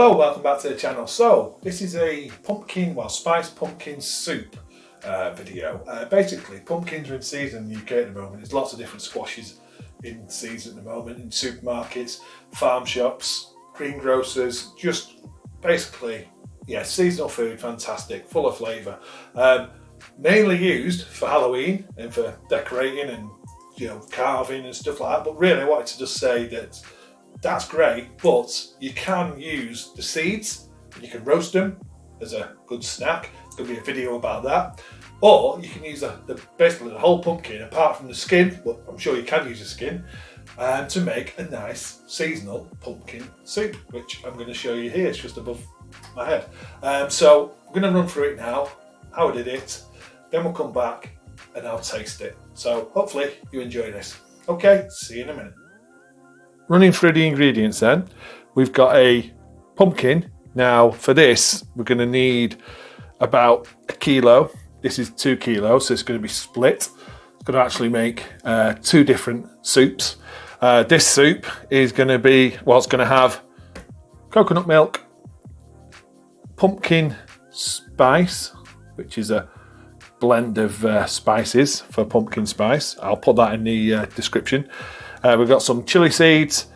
Hello, welcome back to the channel. So this is a spiced pumpkin soup video. Basically, pumpkins are in season in the UK at the moment. There's lots of different squashes in season at the moment in supermarkets, farm shops, greengrocers. Just basically, yeah, seasonal food, fantastic, full of flavour. Mainly used for Halloween and for decorating and carving and stuff like that. But really, I wanted to just say that that's great, but you can use the seeds and you can roast them as a good snack. There'll be a video about that. Or you can use basically the whole pumpkin apart from the skin, but I'm sure you can use the skin, to make a nice seasonal pumpkin soup, which I'm going to show you here. It's just above my head. So I'm going to run through it now, how I did it, then we'll come back and I'll taste it. So hopefully you enjoy this. Okay, see you in a minute. Running through the ingredients then, we've got a pumpkin. Now for this, we're going to need about a kilo. This is 2 kilos, so it's going to be split. It's going to actually make 2 different soups. This soup is going to be, it's going to have coconut milk, pumpkin spice, which is a blend of spices for pumpkin spice. I'll put that in the description. We've got some chili seeds,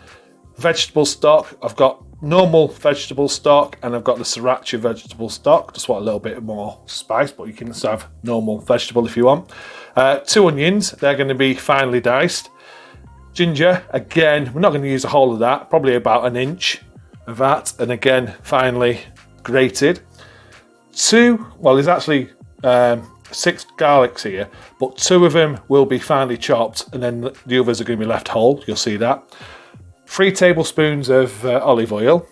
vegetable stock. I've got normal vegetable stock and I've got the sriracha vegetable stock. Just want a little bit more spice, but you can just have normal vegetable if you want. 2 onions, they're going to be finely diced. Ginger, again, we're not going to use a whole of that, probably about 1 inch of that. And again, finely grated. There's actually 6 garlics here, but 2 of them will be finely chopped and then the others are going to be left whole. You'll see that. 3 tablespoons of olive oil.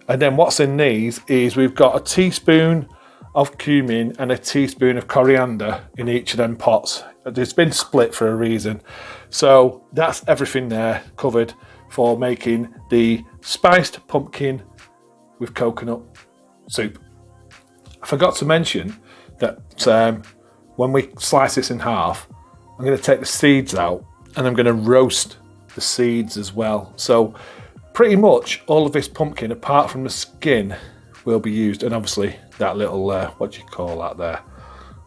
And then what's in these is we've got a teaspoon of cumin and a teaspoon of coriander in each of them pots. It's been split for a reason. So that's everything there covered for making the spiced pumpkin with coconut soup. I forgot to mention that when we slice this in half, I'm going to take the seeds out and I'm going to roast the seeds as well. So pretty much all of this pumpkin, apart from the skin, will be used. And obviously that little, what do you call that there?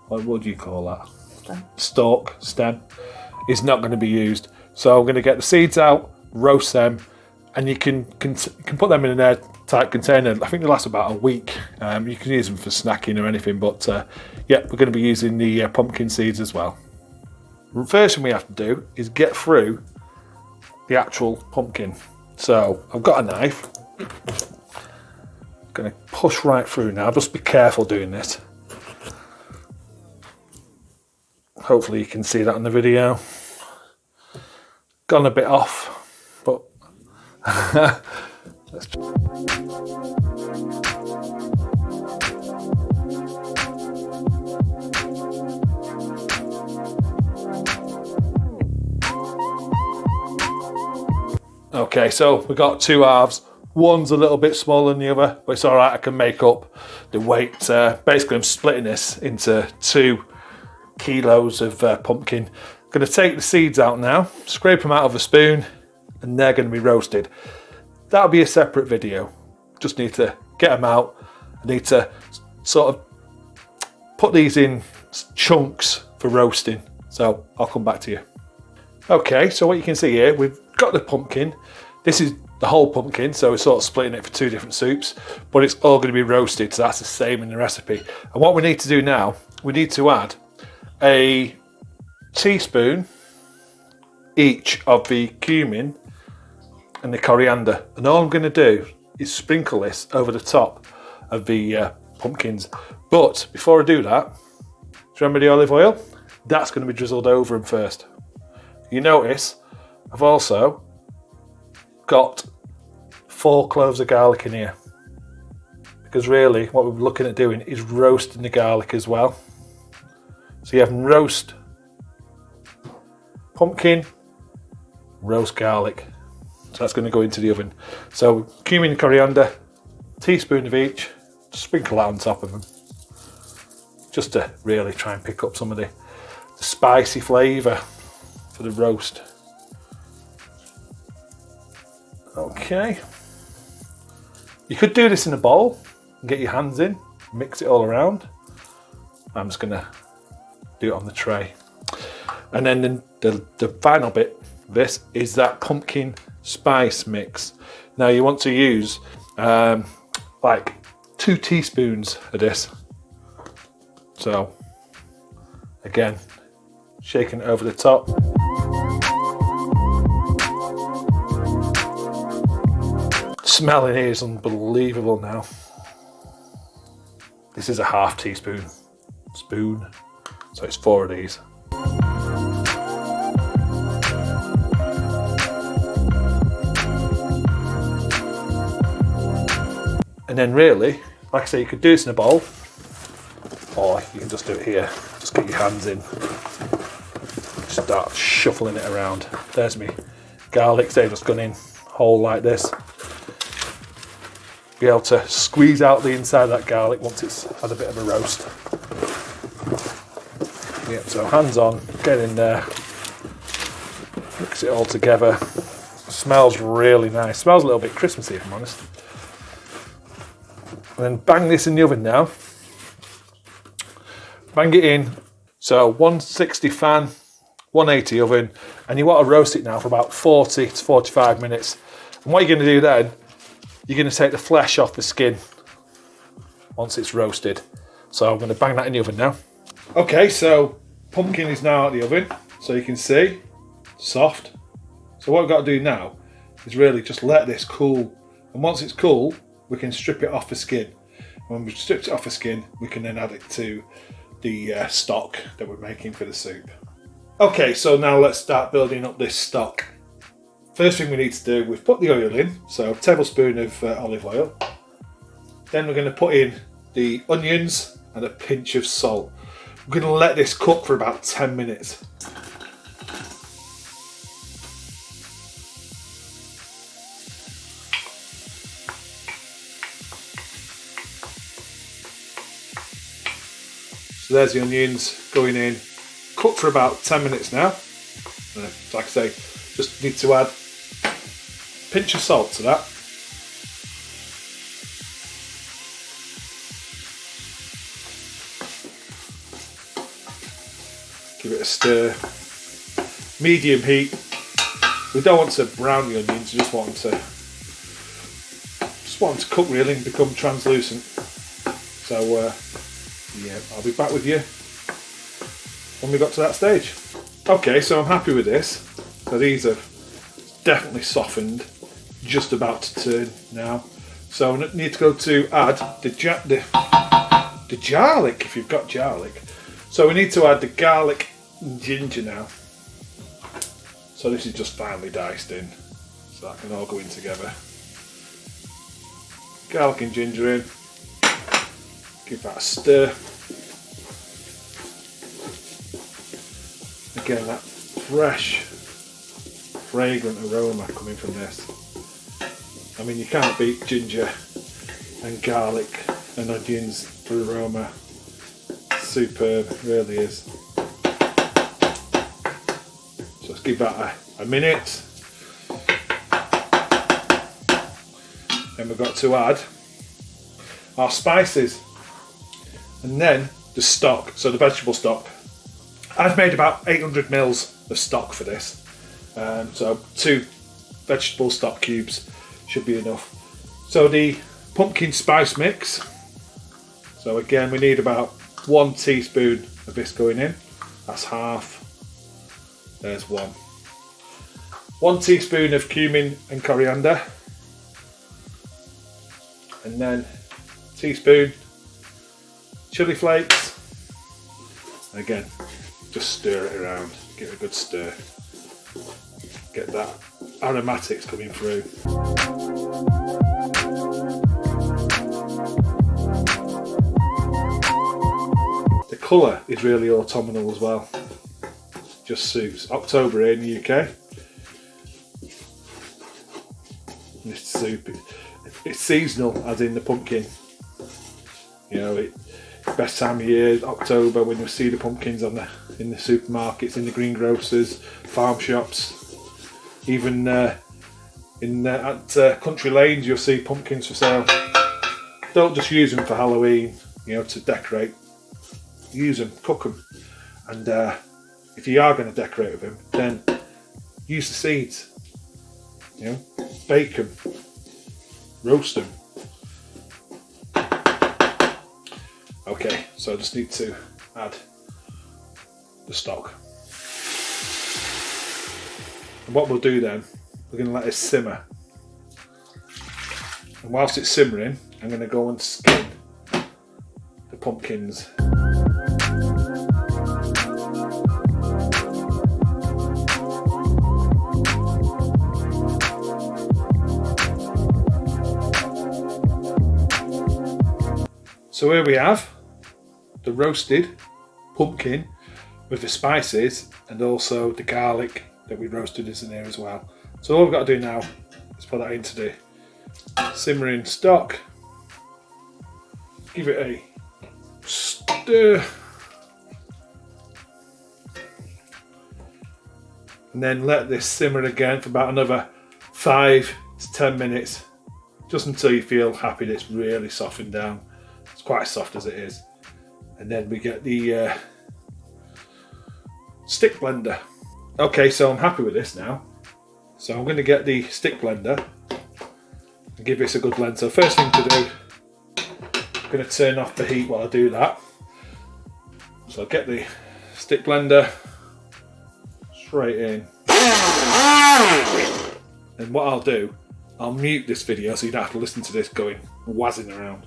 What do you call that? Stem is not going to be used. So I'm going to get the seeds out, roast them, and you can put them in an airtight container. I think they last about a week. You can use them for snacking or anything, but yeah, we're going to be using the pumpkin seeds as well. The first thing we have to do is get through the actual pumpkin. So I've got a knife. I'm going to push right through now. Just be careful doing this. Hopefully you can see that on the video. Gone a bit off, but let's okay, so we've got 2 halves. One's a little bit smaller than the other, but it's all right. I can make up the weight. Basically, I'm splitting this into 2 kilos of pumpkin. I'm going to take the seeds out now, scrape them out of a spoon, and they're going to be roasted. That'll be a separate video. Just need to get them out. I need to sort of put these in chunks for roasting. So I'll come back to you. Okay, so what you can see here, we've got the pumpkin. This is the whole pumpkin, so we're sort of splitting it for 2 different soups, but it's all going to be roasted, so that's the same in the recipe. And what we need to do now, we need to add a teaspoon each of the cumin and the coriander. And all I'm going to do is sprinkle this over the top of the pumpkins. But before I do that, do you remember the olive oil? That's going to be drizzled over them first. You notice I've also got 4 cloves of garlic in here, because really what we're looking at doing is roasting the garlic as well. So you have roast pumpkin, roast garlic. So that's going to go into the oven. So cumin and coriander, teaspoon of each, sprinkle that on top of them, just to really try and pick up some of the spicy flavour for the roast. Okay, You could do this in a bowl and get your hands in, mix it all around. I'm just gonna do it on the tray. And then the final bit of this is that pumpkin spice mix. Now you want to use like 2 teaspoons of this. So again, shaking it over the top. Smell in here is unbelievable now. This is a half teaspoon spoon, so it's 4 of these. And then really, like I say, you could do this in a bowl, or you can just do it here. Just get your hands in, start shuffling it around. There's me garlics, they've just gone in whole like this. Be able to squeeze out the inside of that garlic once it's had a bit of a roast. Yeah, so hands on, get in there, mix it all together. Smells really nice. Smells a little bit Christmassy, if I'm honest. And then bang this in the oven now. Bang it in. So 160 fan, 180 oven, and you want to roast it now for about 40 to 45 minutes. And what you're going to do then, you're going to take the flesh off the skin once it's roasted. So I'm going to bang that in the oven now. Okay, so pumpkin is now out of the oven, so you can see, soft. So what we've got to do now is really just let this cool. And once it's cool, we can strip it off the skin. When we've stripped it off the skin, we can then add it to the stock that we're making for the soup. Okay, so now let's start building up this stock. First thing we need to do, we've put the oil in, so a tablespoon of olive oil. Then we're going to put in the onions and a pinch of salt. We're going to let this cook for about 10 minutes. So there's the onions going in. Cook for about 10 minutes now. Like I say, just need to add a pinch of salt to that. Give it a stir. Medium heat. We don't want to brown the onions, we just want them to cook really and become translucent. So yeah, I'll be back with you when we got to that stage. Okay, so I'm happy with this. So these have definitely softened, just about to turn now. So I need to go to add the garlic, if you've got garlic. So we need to add the garlic and ginger now. So this is just finely diced in, so that can all go in together. Garlic and ginger in. Give that a stir. Again, that fresh, fragrant aroma coming from this. I mean, you can't beat ginger and garlic and onions for aroma. Superb, it really is. So let's give that a minute. Then we've got to add our spices. And then the stock, so the vegetable stock. I've made about 800 mils of stock for this. So 2 vegetable stock cubes should be enough. So the pumpkin spice mix. So again, we need about 1 teaspoon of this going in. That's half. There's 1. 1 teaspoon of cumin and coriander. And then a teaspoon chilli flakes. And again, just stir it around, give it a good stir. Get that aromatics coming through. The colour is really autumnal as well. Just suits. October here in the UK. This soup, it's seasonal, as in the pumpkin. You know, best time of year, October, when you see the pumpkins in the supermarkets, in the greengrocers, farm shops, even at country lanes you'll see pumpkins for sale. Don't just use them for Halloween, to decorate. Use them, cook them, and if you are going to decorate with them, then use the seeds. Bake them, roast them. Okay, so I just need to add the stock. And what we'll do then, we're going to let it simmer. And whilst it's simmering, I'm going to go and skin the pumpkins. So here we have the roasted pumpkin with the spices, and also the garlic that we roasted is in here as well. So all we've got to do now is put that into the simmering stock, give it a stir, and then let this simmer again for about another 5 to 10 minutes, just until you feel happy that it's really softened down. It's quite soft as it is. And then we get the stick blender. Okay, so I'm happy with this now. So I'm going to get the stick blender and give this a good blend. So first thing to do, I'm going to turn off the heat while I do that. So I'll get the stick blender straight in. And what I'll do, I'll mute this video so you don't have to listen to this going whizzing around.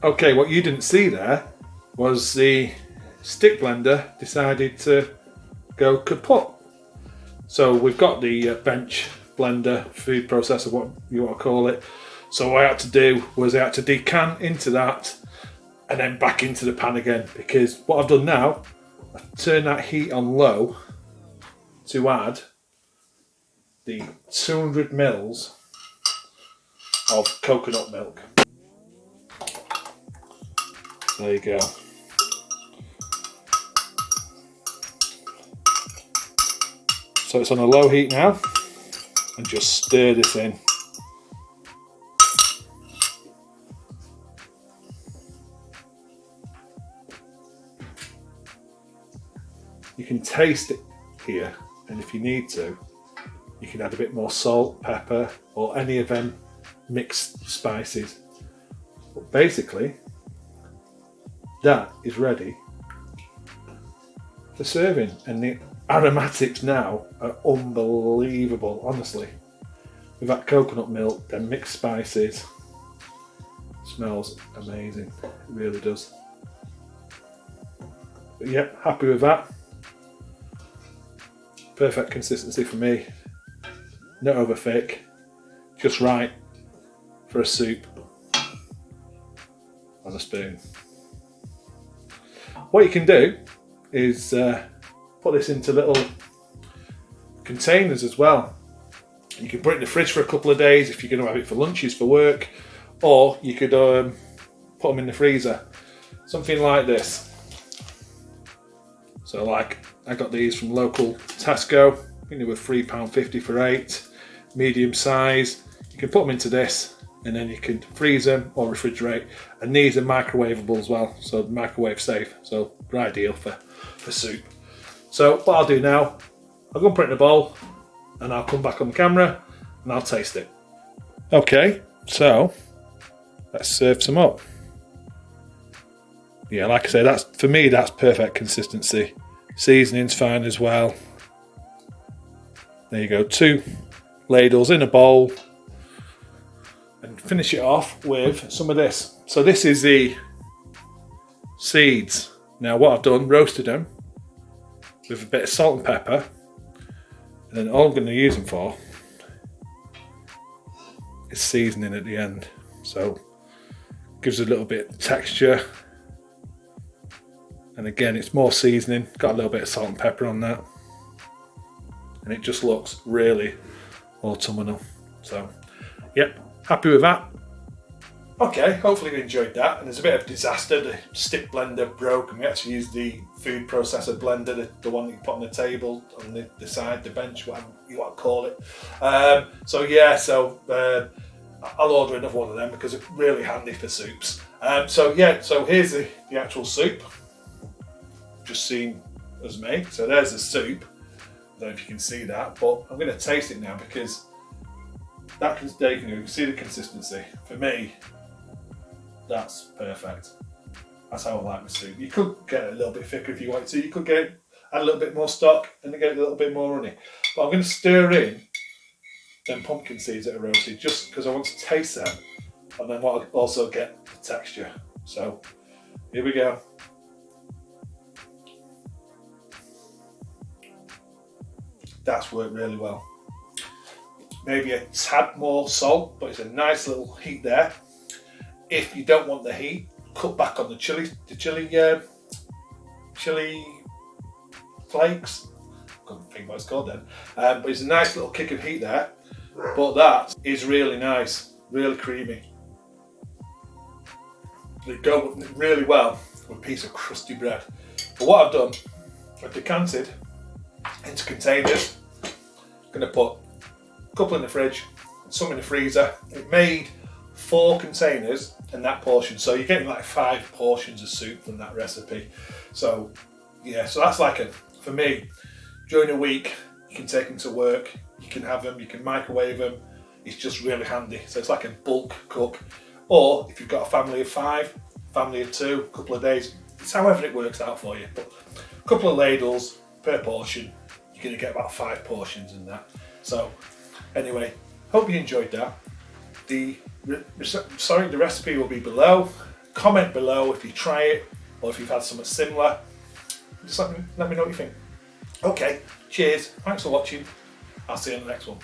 Okay, what you didn't see there was the stick blender decided to go kaput. So we've got the bench blender, food processor, what you want to call it. So what I had to do was I had to decant into that and then back into the pan again, because what I've done now, I've turned that heat on low to add the 200 mils of coconut milk. There you go. So it's on a low heat now, and just stir this in. You can taste it here, and if you need to, you can add a bit more salt, pepper, or any of them mixed spices. But basically, that is ready for serving, and the aromatics now are unbelievable, honestly. With that coconut milk, then mixed spices, smells amazing, it really does. But yep, happy with that. Perfect consistency for me, not over thick, just right for a soup on a spoon. What you can do is put this into little containers as well. You can put it in the fridge for a couple of days if you're going to have it for lunches for work, or you could put them in the freezer. Something like this. So like, I got these from local Tesco. I think they were £3.50 for 8, medium size. You can put them into this, and then you can freeze them or refrigerate. And these are microwavable as well, so microwave safe. So they're ideal for soup. So what I'll do now, I'll go and put it in a bowl, and I'll come back on the camera and I'll taste it. Okay, so let's serve some up. Yeah, like I say, that's for me, that's perfect consistency. Seasoning's fine as well. There you go, 2 ladles in a bowl. And finish it off with some of this. So this is the seeds. Now what I've done, roasted them with a bit of salt and pepper. And then all I'm going to use them for is seasoning at the end. So gives a little bit of texture. And again, it's more seasoning. Got a little bit of salt and pepper on that. And it just looks really autumnal. So, yep, happy with that. Okay, hopefully you enjoyed that. And there's a bit of disaster. The stick blender broke, and we actually used the food processor blender, the one that you put on the table, on the side, the bench, whatever you want to call it. I'll order another one of them because it's really handy for soups. So here's the actual soup. Just seen as me. So there's the soup. I don't know if you can see that, but I'm going to taste it now because there you can see the consistency. For me, that's perfect. That's how I like my soup. You could get it a little bit thicker if you wanted to. You could add a little bit more stock and get a little bit more runny. But I'm going to stir in them pumpkin seeds that are roasted just because I want to taste them, and then what I'll also get the texture. So here we go. That's worked really well. Maybe a tad more salt, but it's a nice little heat there. If you don't want the heat, cut back on the chili flakes. Couldn't think what it's called then. But it's a nice little kick of heat there. But that is really nice, really creamy. They go really well with a piece of crusty bread. But what I've done, I've decanted into containers. I'm going to put a couple in the fridge, some in the freezer. It made 4 containers in that portion, so you're getting like 5 portions of soup from that recipe. So yeah, so that's like for me, during a week, you can take them to work, you can have them, you can microwave them. It's just really handy. So it's like a bulk cook. Or if you've got a family of 5, family of 2, a couple of days, it's however it works out for you. But a couple of ladles per portion, you're going to get about 5 portions in that. So anyway, hope you enjoyed that. The recipe will be below. Comment below if you try it or if you've had something similar. Just let me know what you think. Okay, cheers. Thanks for watching. I'll see you in the next one.